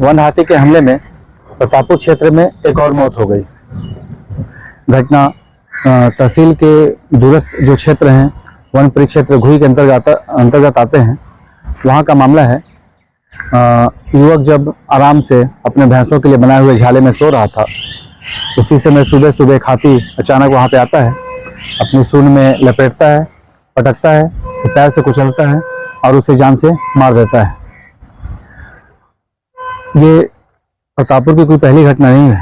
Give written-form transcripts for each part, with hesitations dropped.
One हाथी के हमले में प्रतापपुर क्षेत्र में एक और मौत हो गई। घटना तहसील के दूरस्थ जो क्षेत्र हैं, वन परिक्षेत्र घुई के अंतर्गत आते हैं, वहाँ का मामला है। युवक जब आराम से अपने भैंसों के लिए बनाए हुए झाले में सो रहा था, उसी समय सुबह सुबह एक हाथी अचानक वहाँ पे आता है, अपनी सूंड में लपेटता है, पटकता है, तो पैर से कुचलता है और उसे जान से मार देता है। ये प्रतापपुर की कोई पहली घटना नहीं है।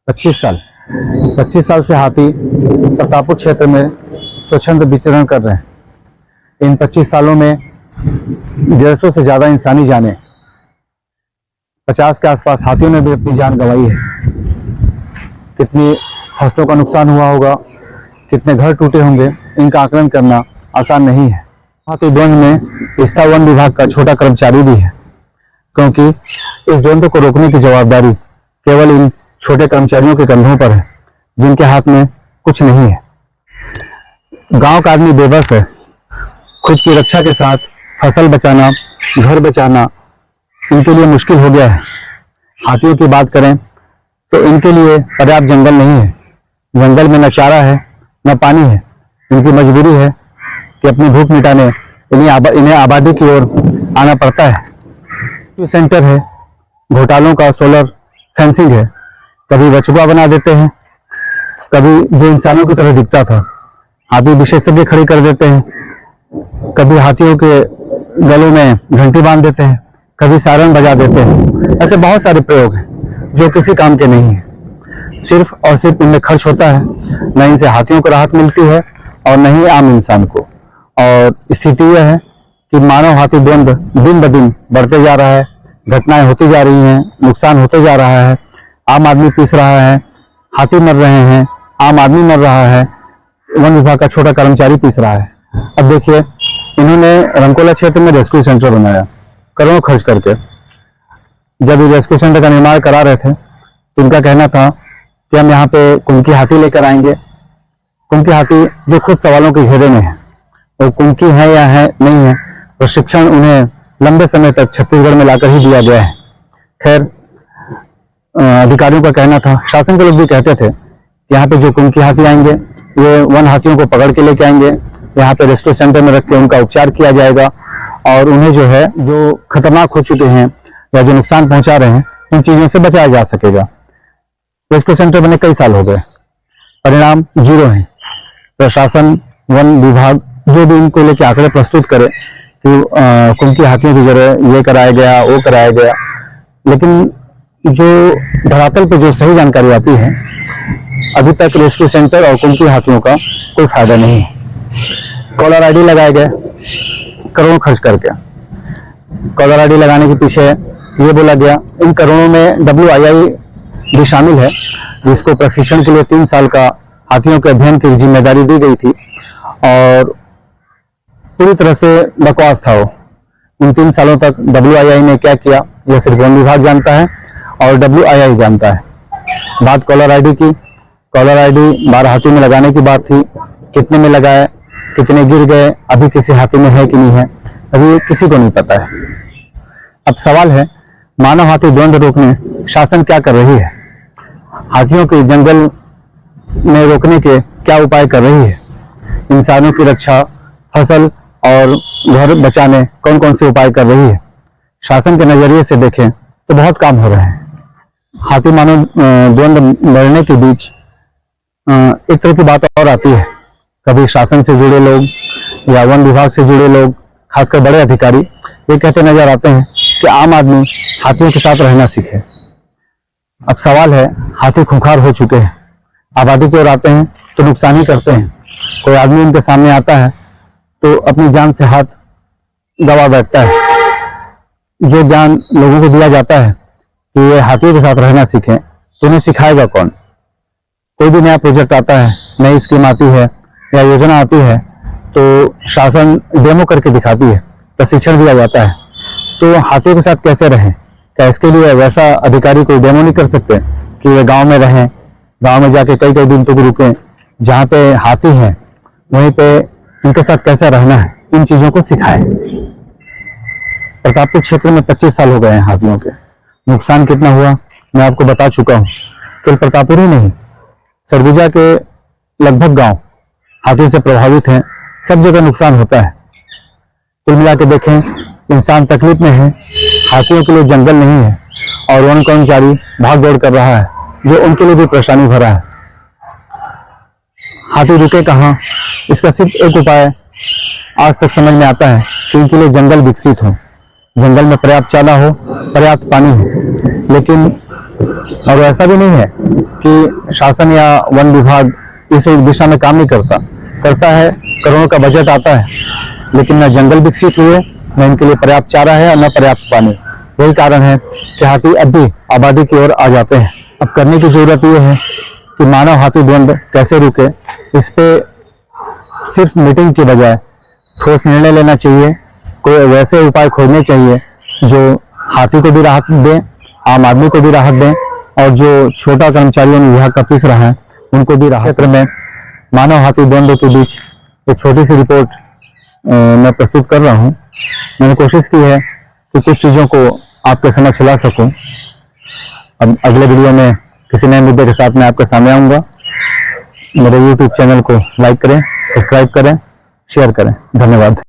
25 साल से हाथी प्रतापपुर क्षेत्र में स्वच्छंद विचरण कर रहे हैं। इन 25 सालों में 150 से ज़्यादा इंसानी जानें, 50 के आसपास हाथियों ने भी अपनी जान गंवाई है। कितनी फसलों का नुकसान हुआ होगा, कितने घर टूटे होंगे, इनका आकलन करना आसान नहीं है। हाथी द्वंद में स्थाई वन विभाग का छोटा कर्मचारी भी है, क्योंकि इस द्वंद को रोकने की जवाबदारी केवल इन छोटे कर्मचारियों के कंधों पर है, जिनके हाथ में कुछ नहीं है। गांव का आदमी बेबस है। खुद की रक्षा के साथ फसल बचाना, घर बचाना इनके लिए मुश्किल हो गया है। हाथियों की बात करें तो इनके लिए पर्याप्त जंगल नहीं है। जंगल में न चारा है, न पानी है। इनकी मजबूरी है कि अपनी भूख मिटाने इन्हें आबादी की ओर आना पड़ता है। सेंटर है, घोटालों का सोलर फेंसिंग है। कभी वचुआ बना देते हैं, कभी जो इंसानों की तरह दिखता था हाथी विशेषज्ञ खड़े कर देते हैं, कभी हाथियों के गलों में घंटी बांध देते हैं, कभी सायरन बजा देते हैं। ऐसे बहुत सारे प्रयोग हैं जो किसी काम के नहीं है। सिर्फ और सिर्फ इनमें खर्च होता है। न इनसे हाथियों को राहत मिलती है और न ही आम इंसान को। और स्थिति यह है कि मानव हाथी द्वंद दिन ब दिन बढ़ते जा रहा है। घटनाएं होती जा रही हैं, नुकसान होते जा रहा है। आम आदमी पीस रहा है, हाथी मर रहे हैं, आम आदमी मर रहा है, वन विभाग का छोटा कर्मचारी पीस रहा है। अब देखिए, इन्होंने रंकोला क्षेत्र में रेस्क्यू सेंटर बनाया करोड़ों खर्च करके। जब ये रेस्क्यू सेंटर का निर्माण करा रहे थे तो इनका कहना था कि हम यहाँ पे कुंकी हाथी लेकर आएंगे। कुंकी हाथी जो खुद सवालों के घेरे में है, वो कुंकी है या है नहीं है, प्रशिक्षण उन्हें लंबे समय तक छत्तीसगढ़ में लाकर ही दिया गया है। खैर, अधिकारियों का कहना था, शासन के लोग भी कहते थे कि यहाँ पे जो कुंकी हाथी आएंगे वो वन हाथियों को पकड़ के लेके आएंगे, यहाँ पे रेस्क्यू सेंटर में रख के उनका उपचार किया जाएगा और उन्हें जो है, जो खतरनाक हो चुके हैं या जो नुकसान पहुंचा रहे हैं, उन चीजों से बचाया जा सकेगा। रेस्क्यू सेंटर बने कई साल हो गए, परिणाम जीरो है। प्रशासन, वन विभाग जो भी इनको लेके आंकड़े प्रस्तुत करे कि कुंकी हाथियों की जगह ये कराया गया, वो कराया गया, लेकिन जो धरातल पे जो सही जानकारी आती है, अभी तक रेस्क्यू सेंटर और कुंकी हाथियों का कोई फायदा नहीं है। कॉलर आईडी लगाए गए करोड़ों खर्च करके। कॉलर आईडी लगाने के पीछे ये बोला गया, इन करोड़ों में WII भी शामिल है, जिसको प्रशिक्षण के लिए 3 साल का हाथियों के अध्ययन की जिम्मेदारी दी गई थी और पूरी तरह से बकवास था वो। इन 3 सालों तक WII ने क्या किया, यह सिर्फ वन विभाग जानता है और WII जानता है। बात कॉलर आईडी की, कॉलर आईडी 12 हाथी में लगाने की बात थी। कितने में लगाए, कितने गिर गए, अभी किसी हाथी में है कि नहीं है, अभी किसी को नहीं पता है। अब सवाल है, मानव हाथी द्वंद रोकने शासन क्या कर रही है? हाथियों के जंगल में रोकने के क्या उपाय कर रही है? इंसानों की रक्षा, फसल और घर बचाने कौन कौन से उपाय कर रही है? शासन के नजरिए से देखें तो बहुत काम हो रहे हैं। हाथी मानव द्वंद लड़ने के बीच एक तरह की बात और आती है। कभी शासन से जुड़े लोग या वन विभाग से जुड़े लोग, खासकर बड़े अधिकारी, ये कहते नजर आते हैं कि आम आदमी हाथियों के साथ रहना सीखे। अब सवाल है, हाथी खूंखार हो चुके हैं, आबादी की ओर आते हैं तो नुकसान ही करते हैं। कोई आदमी उनके सामने आता है तो अपनी जान से हाथ गवा बैठता है। जो ज्ञान लोगों को दिया जाता है कि ये हाथियों के साथ रहना सीखें, तो उन्हें सिखाएगा कौन? कोई भी नया प्रोजेक्ट आता है, नई स्कीम आती है या योजना आती है, तो शासन डेमो करके दिखाती है, प्रशिक्षण दिया जाता है। तो हाथियों के साथ कैसे रहें? क्या इसके लिए वैसा अधिकारी कोई डेमो नहीं कर सकते कि वे गांव में रहें, गांव में जाके कई कई दिन तक रुकें, जहाँ पे हाथी हैं वहीं पे उनके साथ कैसे रहना है, इन चीजों को सिखाएं। प्रतापपुर क्षेत्र में 25 साल हो गए हैं हाथियों के। नुकसान कितना हुआ मैं आपको बता चुका हूँ। केवल प्रतापपुर ही नहीं, सरगुजा के लगभग गांव हाथी से प्रभावित हैं, सब जगह नुकसान होता है। कुल मिला के देखें, इंसान तकलीफ में है, हाथियों के लिए जंगल नहीं है और वन कर्मचारी भाग दौड़ कर रहा है, जो उनके लिए भी परेशानी भरा है। हाथी रुके कहाँ, इसका सिर्फ एक उपाय आज तक समझ में आता है कि इनके लिए जंगल विकसित हो, जंगल में पर्याप्त चारा हो, पर्याप्त पानी हो। लेकिन और ऐसा भी नहीं है कि शासन या वन विभाग इस दिशा में काम नहीं करता है। करोड़ों का बजट आता है, लेकिन न जंगल विकसित हुए, न इनके लिए पर्याप्त चारा है और न पर्याप्त पानी। यही कारण है कि हाथी अब भी आबादी की ओर आ जाते हैं। अब करने की जरूरत यह है कि मानव हाथी द्वंद कैसे रुके, इस पे सिर्फ मीटिंग के बजाय ठोस निर्णय लेना चाहिए। कोई वैसे उपाय खोजने चाहिए जो हाथी को भी राहत दें, आम आदमी को भी राहत दें, और जो छोटा कर्मचारियों ने विभाग का पिस रहा है उनको भी राहत। क्षेत्र में मानव हाथी द्वंद के बीच एक छोटी सी रिपोर्ट मैं प्रस्तुत कर रहा हूँ। मैंने कोशिश की है कि कुछ चीजों को आपके समक्ष ला सकूं। अब अगले वीडियो में किसी नए मुद्दे के साथ मैं आपके सामने आऊंगा। मेरे YouTube चैनल को लाइक करें, सब्सक्राइब करें, शेयर करें। धन्यवाद।